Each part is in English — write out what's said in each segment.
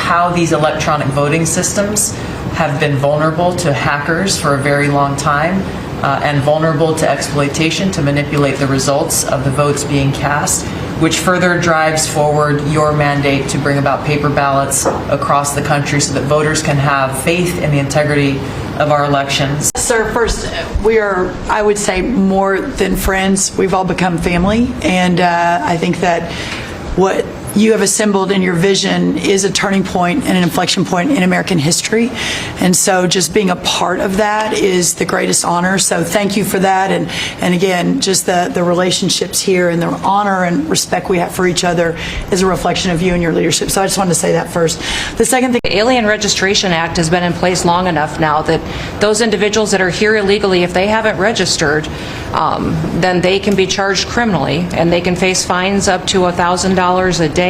how these electronic voting systems have been vulnerable to hackers for a very long time, and vulnerable to exploitation to manipulate the results of the votes being cast, which further drives forward your mandate to bring about paper ballots across the country so that voters can have faith in the integrity of our elections. Sir, first, we are, I would say, more than friends. We've all become family, and I think that what you have assembled in your vision is a turning point and an inflection point in American history. And so just being a part of that is the greatest honor. So thank you for that. And again, just the relationships here and the honor and respect we have for each other is a reflection of you and your leadership. So I just wanted to say that first. The second thing, the Alien Registration Act has been in place long enough now that those individuals that are here illegally, if they haven't registered, then they can be charged criminally, and they can face fines up to $1,000 a day,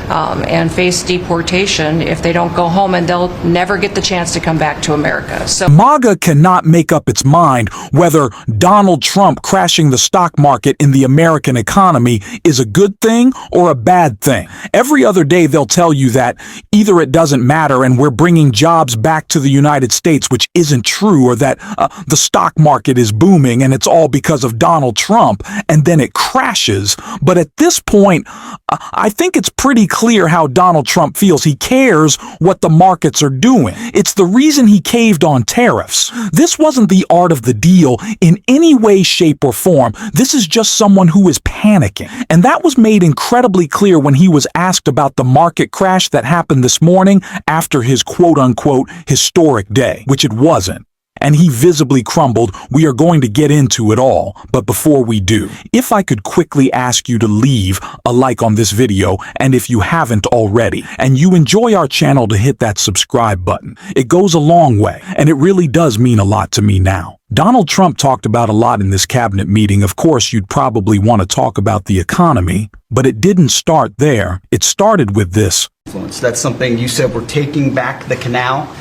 and face deportation if they don't go home, and they'll never get the chance to come back to America. So MAGA cannot make up its mind whether Donald Trump crashing the stock market in the American economy is a good thing or a bad thing. Every other day they'll tell you that either it doesn't matter and we're bringing jobs back to the United States, which isn't true, or that the stock market is booming and it's all because of Donald Trump, and then it crashes. But at this point, I think it's pretty clear how Donald Trump feels. He cares what the markets are doing. It's the reason he caved on tariffs. This wasn't the art of the deal in any way, shape, or form. This is just someone who is panicking. And that was made incredibly clear when he was asked about the market crash that happened this morning after his quote-unquote historic day, which it wasn't. And he visibly crumbled. We are going to get into it all, but before we do, if I could quickly ask you to leave a like on this video, and if you haven't already, and you enjoy our channel, to hit that subscribe button. It goes a long way, and it really does mean a lot to me now. Donald Trump talked about a lot in this cabinet meeting. Of course, you'd probably want to talk about the economy, but it didn't start there. It started with this. That's something you said, we're taking back the canal.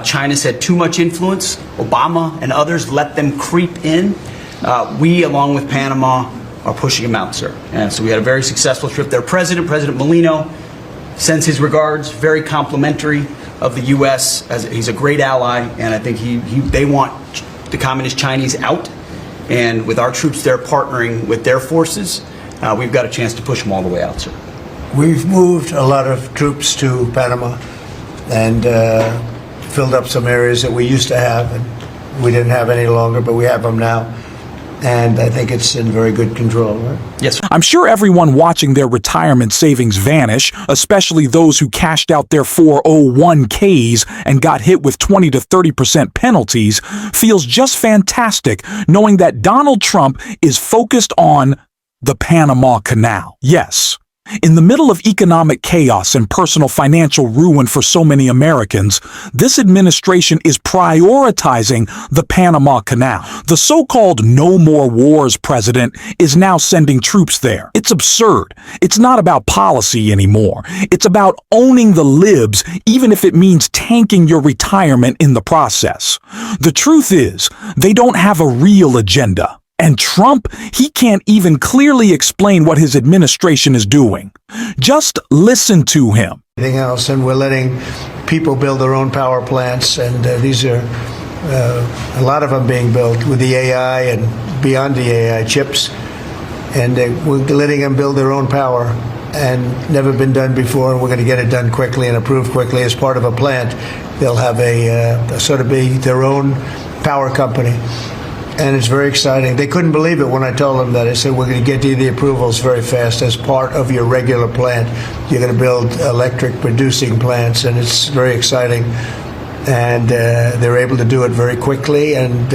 China's had too much influence. Obama and others let them creep in. We, along with Panama, are pushing them out, sir. And so we had a very successful trip there. President Molino sends his regards, very complimentary of the U.S. as he's a great ally, and I think they want the communist Chinese out. And with our troops there partnering with their forces, we've got a chance to push them all the way out, sir. We've moved a lot of troops to Panama and filled up some areas that we used to have, and we didn't have any longer, but we have them now. And I think it's in very good control, right? Yes, sir. I'm sure everyone watching their retirement savings vanish, especially those who cashed out their 401ks and got hit with 20 to 30% penalties, feels just fantastic knowing that Donald Trump is focused on the Panama Canal. Yes. In the middle of economic chaos and personal financial ruin for so many Americans, this administration is prioritizing the Panama Canal. The so-called No More Wars president is now sending troops there. It's absurd. It's not about policy anymore. It's about owning the libs, even if it means tanking your retirement in the process. The truth is, they don't have a real agenda. And Trump, he can't even clearly explain what his administration is doing. Just listen to him. Anything else, and we're letting people build their own power plants, and these are a lot of them being built with the AI and beyond the AI chips, and we're letting them build their own power, and never been done before, and we're going to get it done quickly and approved quickly as part of a plant. They'll have a sort of be their own power company. And it's very exciting. They couldn't believe it when I told them that. I said, we're going to get you the approvals very fast as part of your regular plant. You're going to build electric producing plants, and it's very exciting. And they're able to do it very quickly and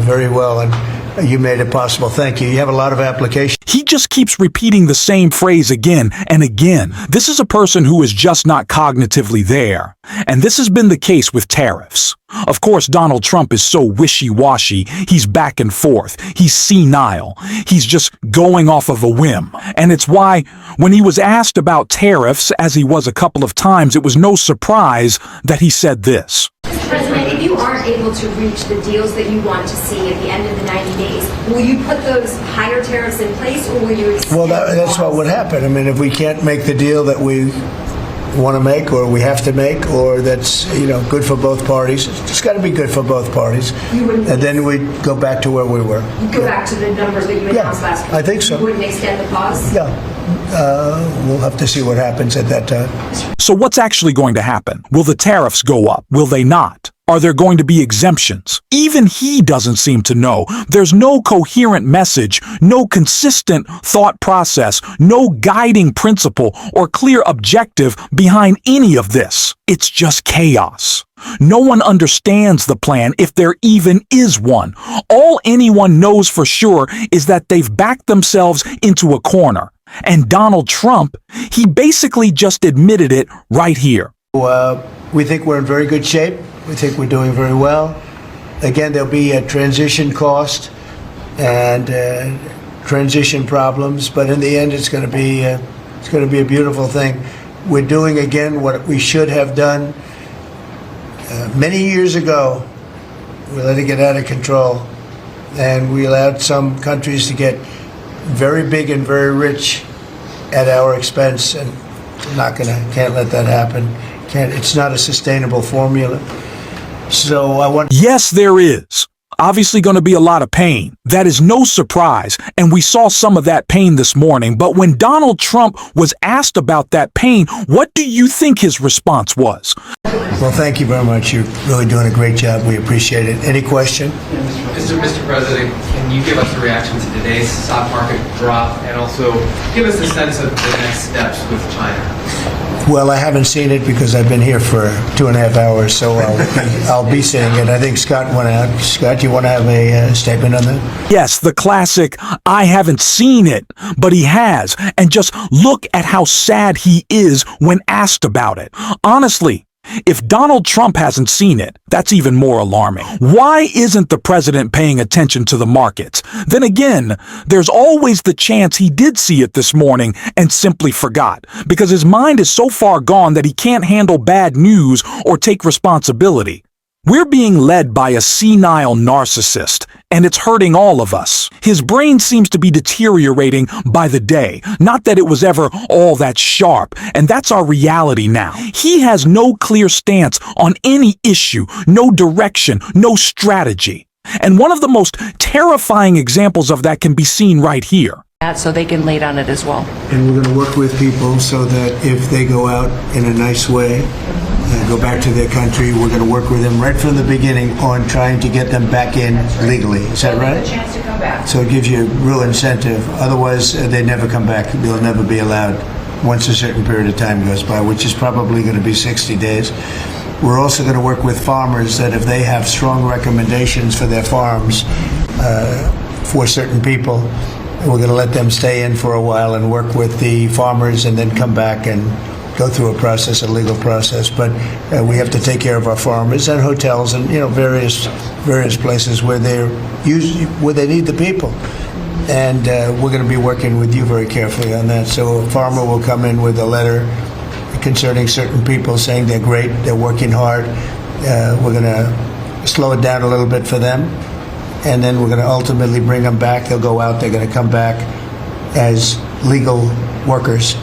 very well. And you made it possible. Thank you. You have a lot of applications. He just keeps repeating the same phrase again and again. This is a person who is just not cognitively there. And this has been the case with tariffs. Of course, Donald Trump is so wishy-washy. He's back and forth. He's senile. He's just going off of a whim. And it's why, when he was asked about tariffs, as he was a couple of times, it was no surprise that he said this. President, if you aren't able to reach the deals that you want to see at the end of the 90 days, will you put those higher tariffs in place, or will you extend? Well, that's what would happen. I mean, if we can't make the deal that we want to make, or we have to make, or that's good for both parties. It's got to be good for both parties, and then we go back to where we were. You go back to the numbers that you announced last week. I think so. You wouldn't extend the pause? Yeah, we'll have to see what happens at that time. So what's actually going to happen? Will the tariffs go up? Will they not? Are there going to be exemptions? Even he doesn't seem to know. There's no coherent message, no consistent thought process, no guiding principle or clear objective behind any of this. It's just chaos. No one understands the plan if there even is one. All anyone knows for sure is that they've backed themselves into a corner. And Donald Trump, he basically just admitted it right here. We think we're in very good shape. We think we're doing very well. Again, there'll be a transition cost and transition problems, but in the end, it's going to be a beautiful thing. We're doing again what we should have done many years ago. We let it get out of control, and we allowed some countries to get very big and very rich at our expense, and can't let that happen. It's not a sustainable formula. So I want. Yes, there is. Obviously going to be a lot of pain. That is no surprise, and we saw some of that pain this morning. But when Donald Trump was asked about that pain, what do you think his response was? Well, thank you very much. You're really doing a great job. We appreciate it. Any question? Mr. President, can you give us a reaction to today's stock market drop and also give us a sense of the next steps with China? Well, I haven't seen it because I've been here for 2.5 hours, so I'll be seeing it. I think Scott went out. Scott, you want to have a statement on that? Yes, the classic, I haven't seen it, but he has. And just look at how sad he is when asked about it. Honestly, if Donald Trump hasn't seen it, that's even more alarming. Why isn't the president paying attention to the markets? Then again, there's always the chance he did see it this morning and simply forgot, because his mind is so far gone that he can't handle bad news or take responsibility. We're being led by a senile narcissist, and it's hurting all of us. His brain seems to be deteriorating by the day, not that it was ever all that sharp, and that's our reality now. He has no clear stance on any issue, no direction, no strategy. And one of the most terrifying examples of that can be seen right here. So they can lay on it as well. And we're going to work with people so that if they go out in a nice way, go back to their country, we're going to work with them right from the beginning on trying to get them back in legally. Is that right? A chance to come back. So it gives you real incentive. Otherwise, they never come back. They'll never be allowed once a certain period of time goes by, which is probably going to be 60 days. We're also going to work with farmers that if they have strong recommendations for their farms for certain people, we're going to let them stay in for a while and work with the farmers and then come back and go through a legal process. But we have to take care of our farmers and hotels and various places where they need the people. And we're going to be working with you very carefully on that. So a farmer will come in with a letter concerning certain people saying they're great, they're working hard. We're going to slow it down a little bit for them. And then we're going to ultimately bring them back. They'll go out. They're going to come back as legal workers.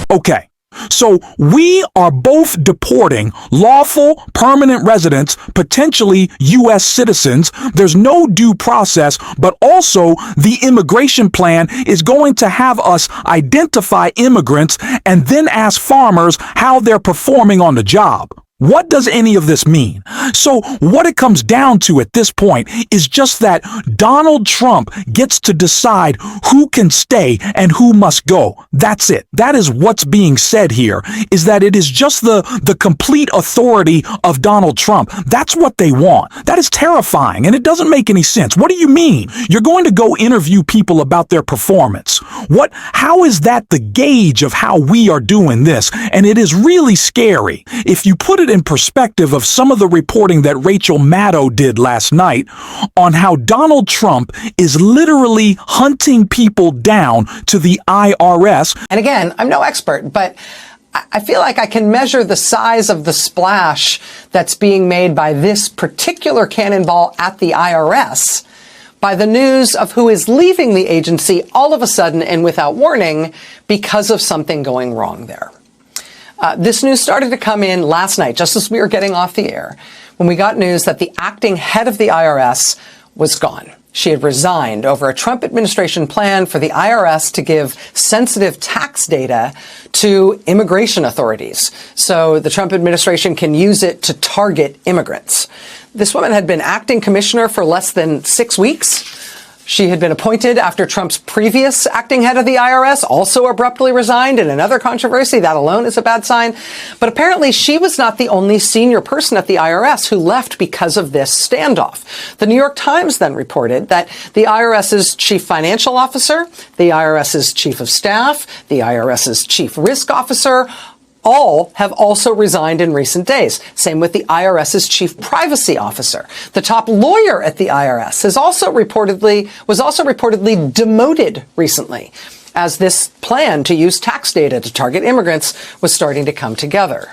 Okay. So we are both deporting lawful permanent residents, potentially U.S. citizens. There's no due process, but also the immigration plan is going to have us identify immigrants and then ask farmers how they're performing on the job. What does any of this mean? So what it comes down to at this point is just that Donald Trump gets to decide who can stay and who must go. That's it. That is what's being said here, is that it is just the complete authority of Donald Trump. That's what they want. That is terrifying, and it doesn't make any sense. What do you mean? You're going to go interview people about their performance. How is that the gauge of how we are doing this? And it is really scary. If you put it in perspective of some of the reporting that Rachel Maddow did last night on how Donald Trump is literally hunting people down to the IRS. And again, I'm no expert, but I feel like I can measure the size of the splash that's being made by this particular cannonball at the IRS by the news of who is leaving the agency all of a sudden and without warning because of something going wrong there. This news started to come in last night, just as we were getting off the air, when we got news that the acting head of the IRS was gone. She had resigned over a Trump administration plan for the IRS to give sensitive tax data to immigration authorities, so the Trump administration can use it to target immigrants. This woman had been acting commissioner for less than 6 weeks. She had been appointed after Trump's previous acting head of the IRS also abruptly resigned in another controversy. That alone is a bad sign. But apparently she was not the only senior person at the IRS who left because of this standoff. The New York Times then reported that the IRS's chief financial officer, the IRS's chief of staff, the IRS's chief risk officer, all have also resigned in recent days. Same with the IRS's chief privacy officer. The top lawyer at the IRS was also reportedly demoted recently, as this plan to use tax data to target immigrants was starting to come together.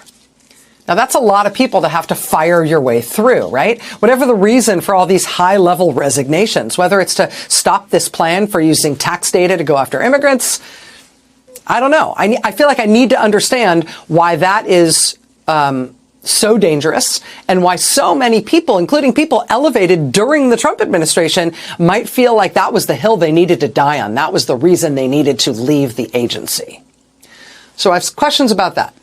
Now, that's a lot of people to have to fire your way through, right? Whatever the reason for all these high-level resignations, whether it's to stop this plan for using tax data to go after immigrants, I don't know. I feel like I need to understand why that is so dangerous and why so many people, including people elevated during the Trump administration, might feel like that was the hill they needed to die on. That was the reason they needed to leave the agency. So I have questions about that.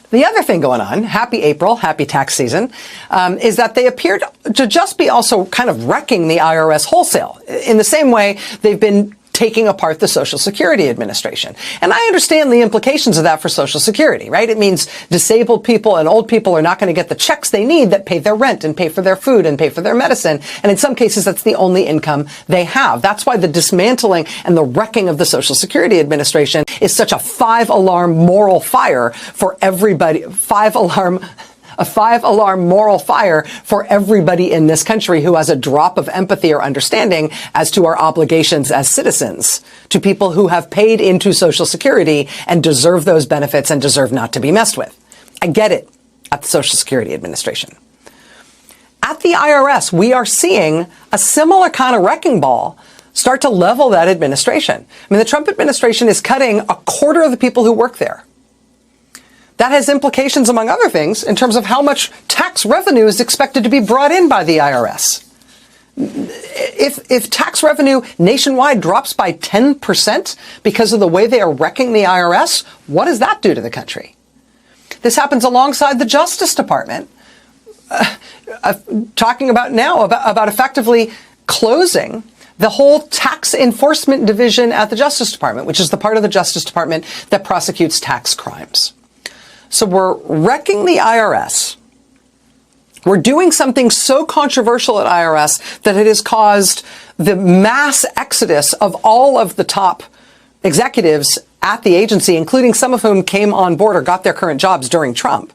The other thing going on, happy April, happy tax season, is that they appeared to just be also kind of wrecking the IRS wholesale in the same way they've been taking apart the Social Security Administration. And I understand the implications of that for Social Security, right? It means disabled people and old people are not going to get the checks they need that pay their rent and pay for their food and pay for their medicine. And in some cases, that's the only income they have. That's why the dismantling and the wrecking of the Social Security Administration is such a five-alarm moral fire for everybody, a five-alarm moral fire for everybody in this country who has a drop of empathy or understanding as to our obligations as citizens to people who have paid into Social Security and deserve those benefits and deserve not to be messed with. I get it at the Social Security Administration. At the IRS, we are seeing a similar kind of wrecking ball start to level that administration. I mean, the Trump administration is cutting a quarter of the people who work there. That has implications, among other things, in terms of how much tax revenue is expected to be brought in by the IRS. If tax revenue nationwide drops by 10% because of the way they are wrecking the IRS, what does that do to the country? This happens alongside the Justice Department, talking about now about effectively closing the whole tax enforcement division at the Justice Department, which is the part of the Justice Department that prosecutes tax crimes. So we're wrecking the IRS. We're doing something so controversial at IRS that it has caused the mass exodus of all of the top executives at the agency, including some of whom came on board or got their current jobs during Trump.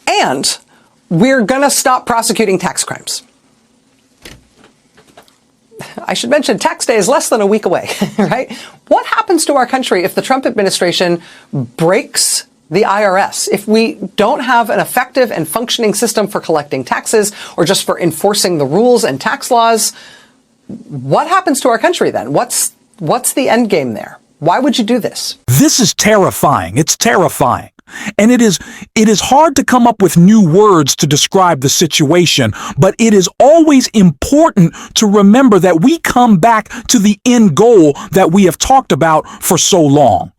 And we're going to stop prosecuting tax crimes. I should mention tax day is less than a week away, right? What happens to our country if the Trump administration breaks the IRS? If we don't have an effective and functioning system for collecting taxes or just for enforcing the rules and tax laws, what happens to our country then? What's the end game there? Why would you do this? This is terrifying. It's terrifying. And it is hard to come up with new words to describe the situation, but it is always important to remember that we come back to the end goal that we have talked about for so long.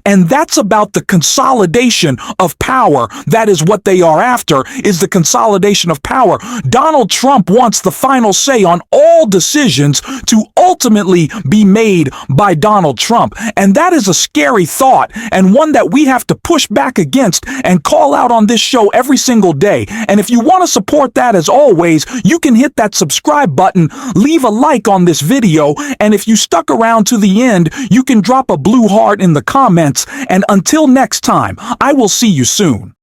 And that's about the consolidation of power. That is what they are after, is the consolidation of power. Donald Trump wants the final say on all decisions to ultimately be made by Donald Trump. And that is a scary thought, and one that we have to push back against and call out on this show every single day. And if you want to support that, as always, you can hit that subscribe button, leave a like on this video, and if you stuck around to the end, you can drop a blue heart in the comments. And until next time, I will see you soon.